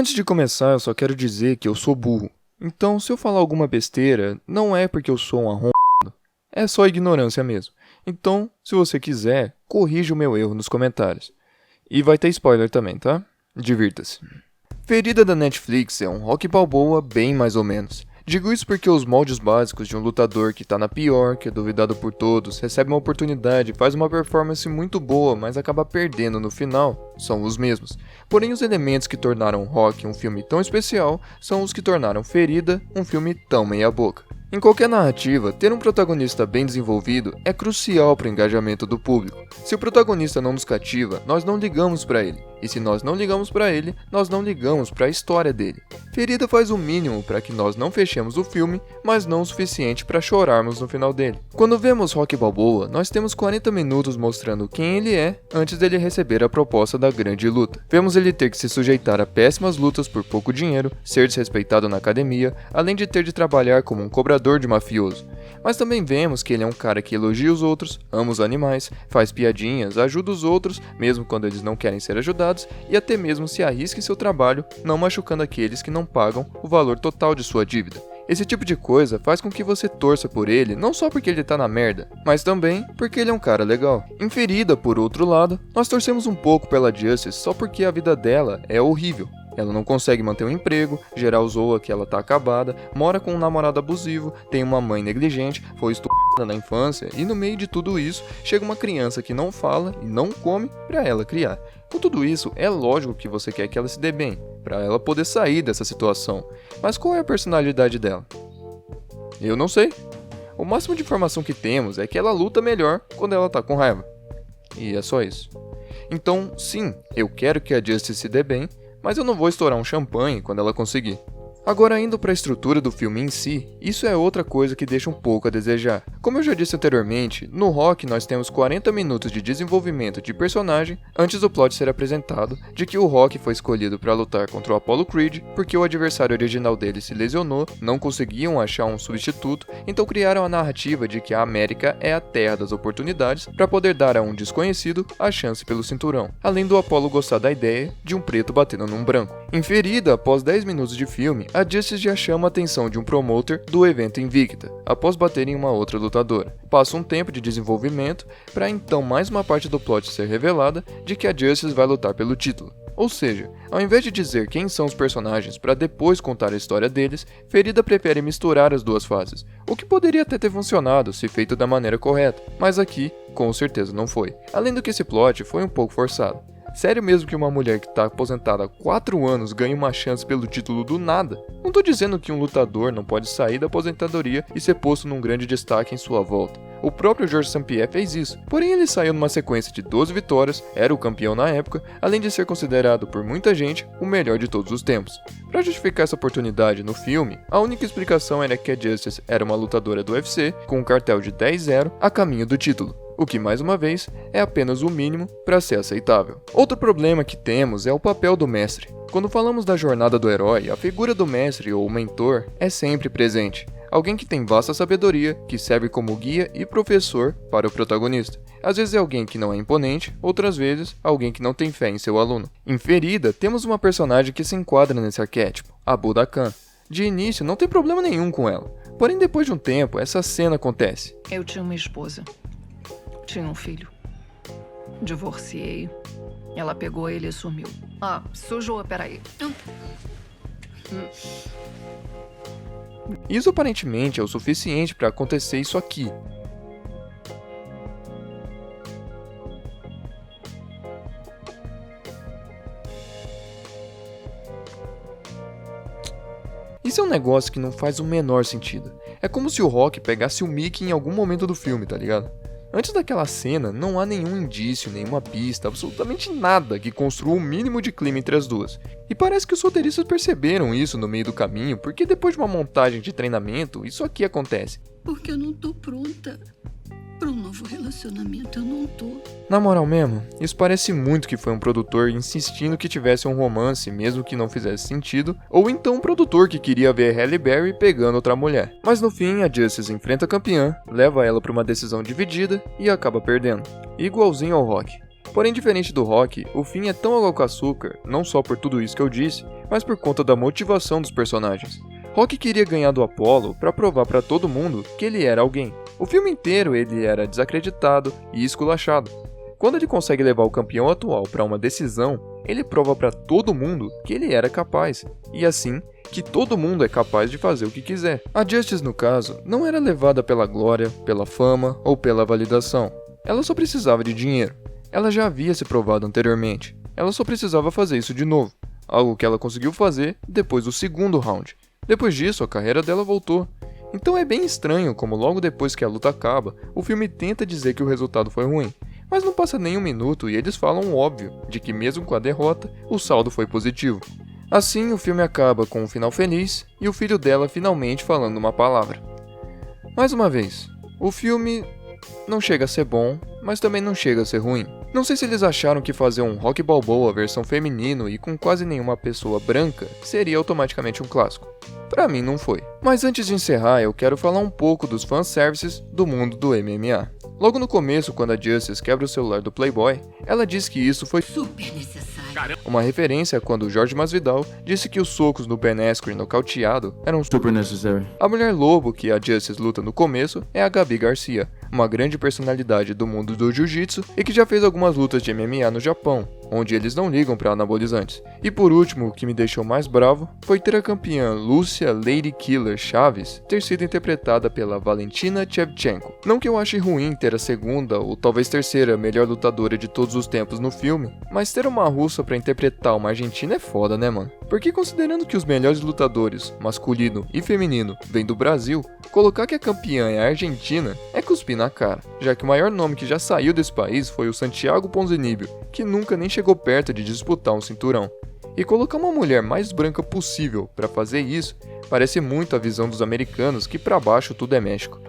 Antes de começar, eu só quero dizer que eu sou burro. Então, se eu falar alguma besteira, não é porque eu sou um arrombado. É só ignorância mesmo. Então, se você quiser, corrija o meu erro nos comentários. E vai ter spoiler também, tá? Divirta-se. Ferida da Netflix é um Rocky Balboa bem mais ou menos. Digo isso porque os moldes básicos de um lutador que tá na pior, que é duvidado por todos, recebe uma oportunidade, faz uma performance muito boa, mas acaba perdendo no final, são os mesmos. Porém, os elementos que tornaram Rocky um filme tão especial são os que tornaram Ferida um filme tão meia-boca. Em qualquer narrativa, ter um protagonista bem desenvolvido é crucial para o engajamento do público. Se o protagonista não nos cativa, nós não ligamos para ele. E se nós não ligamos para ele, nós não ligamos para a história dele. Ferida faz o mínimo para que nós não fechemos o filme, mas não o suficiente para chorarmos no final dele. Quando vemos Rocky Balboa, nós temos 40 minutos mostrando quem ele é antes dele receber a proposta da grande luta. Vemos ele ter que se sujeitar a péssimas lutas por pouco dinheiro, ser desrespeitado na academia, além de ter de trabalhar como um cobrador de mafioso. Mas também vemos que ele é um cara que elogia os outros, ama os animais, faz piadinhas, ajuda os outros, mesmo quando eles não querem ser ajudados, e até mesmo se arrisca em seu trabalho, não machucando aqueles que não pagam o valor total de sua dívida. Esse tipo de coisa faz com que você torça por ele, não só porque ele tá na merda, mas também porque ele é um cara legal. Em Ferida, por outro lado, nós torcemos um pouco pela Justice só porque a vida dela é horrível. Ela não consegue manter um emprego, geral zoa que ela tá acabada, mora com um namorado abusivo, tem uma mãe negligente, foi estuprada na infância e no meio de tudo isso chega uma criança que não fala e não come pra ela criar. Com tudo isso, é lógico que você quer que ela se dê bem, pra ela poder sair dessa situação. Mas qual é a personalidade dela? Eu não sei. O máximo de informação que temos é que ela luta melhor quando ela tá com raiva. E é só isso. Então, sim, eu quero que a Justice se dê bem, mas eu não vou estourar um champanhe quando ela conseguir. Agora, indo para a estrutura do filme em si, isso é outra coisa que deixa um pouco a desejar. Como eu já disse anteriormente, no Rock nós temos 40 minutos de desenvolvimento de personagem antes do plot ser apresentado de que o Rock foi escolhido para lutar contra o Apollo Creed porque o adversário original dele se lesionou, não conseguiam achar um substituto, então criaram a narrativa de que a América é a terra das oportunidades para poder dar a um desconhecido a chance pelo cinturão, além do Apollo gostar da ideia de um preto batendo num branco. Em Ferida, após 10 minutos de filme, a Justice já chama a atenção de um promoter do evento Invicta, após bater em uma outra lutadora. Passa um tempo de desenvolvimento, para então mais uma parte do plot ser revelada de que a Justice vai lutar pelo título. Ou seja, ao invés de dizer quem são os personagens para depois contar a história deles, Ferida prefere misturar as duas fases, o que poderia até ter funcionado se feito da maneira correta, mas aqui, com certeza não foi. Além do que esse plot foi um pouco forçado. Sério mesmo que uma mulher que tá aposentada há 4 anos ganha uma chance pelo título do nada? Não tô dizendo que um lutador não pode sair da aposentadoria e ser posto num grande destaque em sua volta. O próprio Georges St-Pierre fez isso, porém ele saiu numa sequência de 12 vitórias, era o campeão na época, além de ser considerado por muita gente o melhor de todos os tempos. Para justificar essa oportunidade no filme, a única explicação era que a Justice era uma lutadora do UFC com um cartel de 10-0 a caminho do título. O que, mais uma vez, é apenas o mínimo para ser aceitável. Outro problema que temos é o papel do mestre. Quando falamos da jornada do herói, a figura do mestre ou mentor é sempre presente. Alguém que tem vasta sabedoria, que serve como guia e professor para o protagonista. Às vezes é alguém que não é imponente, outras vezes alguém que não tem fé em seu aluno. Em Ferida, temos uma personagem que se enquadra nesse arquétipo, a Budokan Khan. De início, não tem problema nenhum com ela. Porém, depois de um tempo, essa cena acontece. Eu tinha uma esposa. Tinha um filho. Divorciei. Ela pegou ele e sumiu. Ah, sujou, peraí. Isso aparentemente é o suficiente para acontecer isso aqui. Isso é um negócio que não faz o menor sentido. É como se o Rock pegasse o Mickey em algum momento do filme, tá ligado? Antes daquela cena, não há nenhum indício, nenhuma pista, absolutamente nada que construa o mínimo de clima entre as duas. E parece que os roteiristas perceberam isso no meio do caminho, porque depois de uma montagem de treinamento, isso aqui acontece. Porque eu não tô pronta para um novo relacionamento, eu não tô. Na moral mesmo, isso parece muito que foi um produtor insistindo que tivesse um romance, mesmo que não fizesse sentido, ou então um produtor que queria ver Halle Berry pegando outra mulher. Mas no fim, a Justice enfrenta a campeã, leva ela para uma decisão dividida e acaba perdendo. Igualzinho ao Rock. Porém, diferente do Rocky, o fim é tão água com açúcar, não só por tudo isso que eu disse, mas por conta da motivação dos personagens. Rocky queria ganhar do Apollo para provar para todo mundo que ele era alguém. O filme inteiro ele era desacreditado e esculachado. Quando ele consegue levar o campeão atual para uma decisão, ele prova para todo mundo que ele era capaz, e assim, que todo mundo é capaz de fazer o que quiser. A Justice, no caso, não era levada pela glória, pela fama ou pela validação. Ela só precisava de dinheiro. Ela já havia se provado anteriormente. Ela só precisava fazer isso de novo, algo que ela conseguiu fazer depois do segundo round. Depois disso, a carreira dela voltou. Então é bem estranho como logo depois que a luta acaba, o filme tenta dizer que o resultado foi ruim. Mas não passa nem um minuto e eles falam o óbvio, de que mesmo com a derrota, o saldo foi positivo. Assim, o filme acaba com um final feliz e o filho dela finalmente falando uma palavra. Mais uma vez, o filme não chega a ser bom, mas também não chega a ser ruim. Não sei se eles acharam que fazer um Rocky Balboa versão feminino e com quase nenhuma pessoa branca seria automaticamente um clássico. Pra mim não foi. Mas antes de encerrar, eu quero falar um pouco dos fanservices do mundo do MMA. Logo no começo, quando a Justice quebra o celular do Playboy, ela diz que isso foi Super necessário. uma referência a quando Jorge Masvidal disse que os socos no Ben Askren nocauteado eram Super necessary. A mulher lobo que a Justice luta no começo é a Gabi Garcia, uma grande personalidade do mundo do jiu-jitsu e que já fez algumas lutas de MMA no Japão, onde eles não ligam para anabolizantes. E por último, o que me deixou mais bravo foi ter a campeã Lúcia Lady Killer Chaves ter sido interpretada pela Valentina Shevchenko. Não que eu ache ruim ter a segunda ou talvez terceira melhor lutadora de todos os tempos no filme, mas ter uma russa pra interpretar uma argentina é foda, né, mano? Porque considerando que os melhores lutadores, masculino e feminino, vêm do Brasil, colocar que a campeã é a Argentina é cuspir na cara, já que o maior nome que já saiu desse país foi o Santiago Ponzinibbio, que nunca nem chegou perto de disputar um cinturão. E colocar uma mulher mais branca possível para fazer isso parece muito a visão dos americanos que pra baixo tudo é México.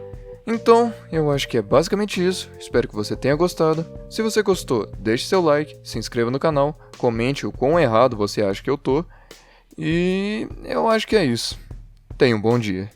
Então, eu acho que é basicamente isso, espero que você tenha gostado. Se você gostou, deixe seu like, se inscreva no canal, comente o quão errado você acha que eu tô, e eu acho que é isso. Tenha um bom dia.